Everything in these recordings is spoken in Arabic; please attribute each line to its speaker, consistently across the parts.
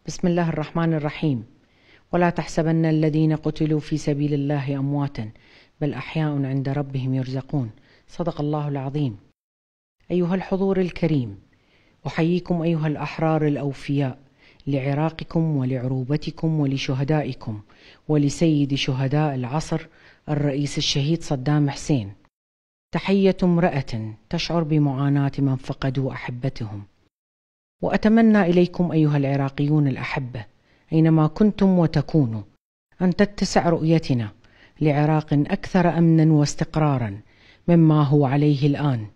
Speaker 1: بسم الله الرحمن الرحيم. ولا تحسبن الذين قتلوا في سبيل الله أمواتا بل أحياء عند ربهم يرزقون. صدق الله العظيم. أيها الحضور الكريم، أحييكم أيها الأحرار الأوفياء لعراقكم ولعروبتكم ولشهدائكم ولسيد شهداء العصر الرئيس الشهيد صدام حسين. تحية امرأة تشعر بمعاناة من فقدوا أحبتهم. وأتمنى إليكم أيها العراقيون الأحبة أينما كنتم وتكونوا أن تتسع رؤيتنا لعراق أكثر أمنا واستقرارا مما هو عليه الآن،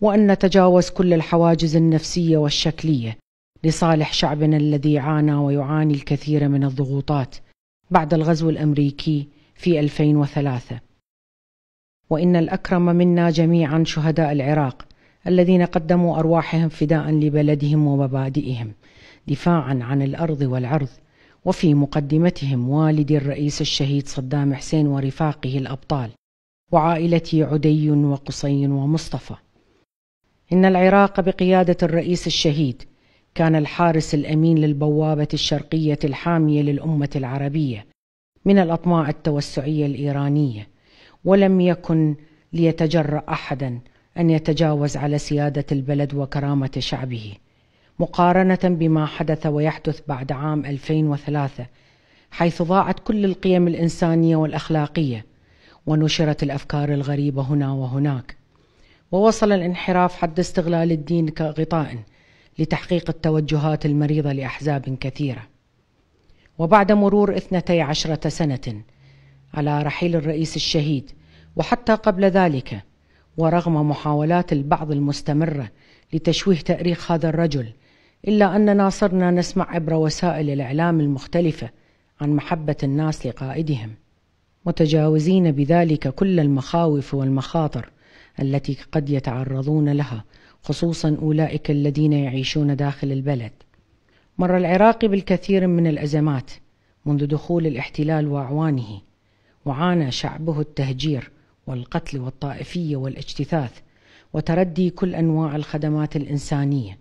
Speaker 1: وأن نتجاوز كل الحواجز النفسية والشكلية لصالح شعبنا الذي عانى ويعاني الكثير من الضغوطات بعد الغزو الأمريكي في 2003. وإن الأكرم منا جميعا شهداء العراق الذين قدموا أرواحهم فداء لبلدهم ومبادئهم دفاعا عن الأرض والعرض، وفي مقدمتهم والدي الرئيس الشهيد صدام حسين ورفاقه الأبطال وعائلتي عدي وقصي ومصطفى. إن العراق بقيادة الرئيس الشهيد كان الحارس الأمين للبوابة الشرقية الحامية للأمة العربية من الأطماع التوسعية الإيرانية، ولم يكن ليتجرأ أحدا أن يتجاوز على سيادة البلد وكرامة شعبه، مقارنة بما حدث ويحدث بعد عام 2003 حيث ضاعت كل القيم الإنسانية والأخلاقية ونشرت الأفكار الغريبة هنا وهناك، ووصل الانحراف حد استغلال الدين كغطاء لتحقيق التوجهات المريضة لأحزاب كثيرة. وبعد مرور 12 سنة على رحيل الرئيس الشهيد، وحتى قبل ذلك، ورغم محاولات البعض المستمرة لتشويه تاريخ هذا الرجل، إلا أننا صرنا نسمع عبر وسائل الإعلام المختلفة عن محبة الناس لقائدهم، متجاوزين بذلك كل المخاوف والمخاطر التي قد يتعرضون لها، خصوصا أولئك الذين يعيشون داخل البلد. مر العراق بالكثير من الأزمات منذ دخول الاحتلال وأعوانه، وعانى شعبه التهجير والقتل والطائفية والاجتثاث وتردي كل أنواع الخدمات الإنسانية،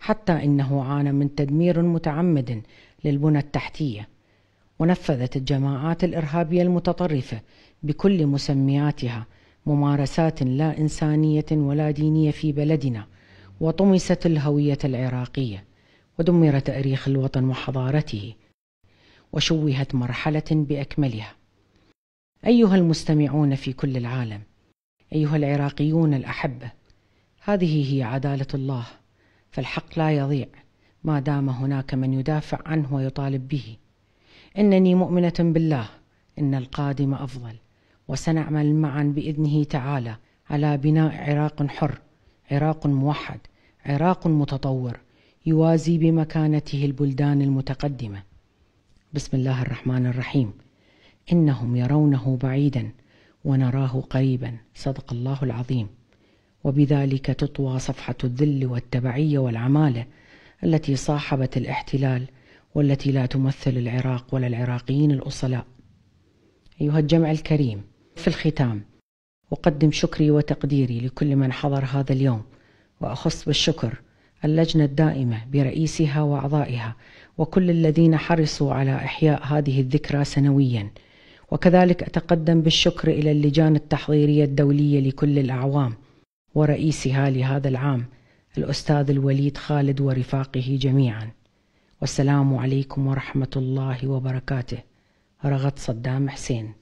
Speaker 1: حتى إنه عانى من تدمير متعمد للبنى التحتية. ونفذت الجماعات الإرهابية المتطرفة بكل مسمياتها ممارسات لا إنسانية ولا دينية في بلدنا، وطمست الهوية العراقية، ودمر تاريخ الوطن وحضارته، وشوهت مرحلة بأكملها. أيها المستمعون في كل العالم، أيها العراقيون الأحبة، هذه هي عدالة الله، فالحق لا يضيع ما دام هناك من يدافع عنه ويطالب به. إنني مؤمنة بالله إن القادم أفضل، وسنعمل معا بإذنه تعالى على بناء عراق حر، عراق موحد، عراق متطور يوازي بمكانته البلدان المتقدمة. بسم الله الرحمن الرحيم. إنهم يرونه بعيدا ونراه قريبا. صدق الله العظيم. وبذلك تطوى صفحة الذل والتبعية والعمالة التي صاحبت الاحتلال، والتي لا تمثل العراق ولا العراقيين الأصلاء. أيها الجمع الكريم، في الختام أقدم شكري وتقديري لكل من حضر هذا اليوم، وأخص بالشكر اللجنة الدائمة برئيسها وأعضائها وكل الذين حرصوا على إحياء هذه الذكرى سنويا. وكذلك أتقدم بالشكر إلى اللجان التحضيرية الدولية لكل الأعوام، ورئيسها لهذا العام الأستاذ الوليد خالد ورفاقه جميعا. والسلام عليكم ورحمة الله وبركاته. رغد صدام حسين.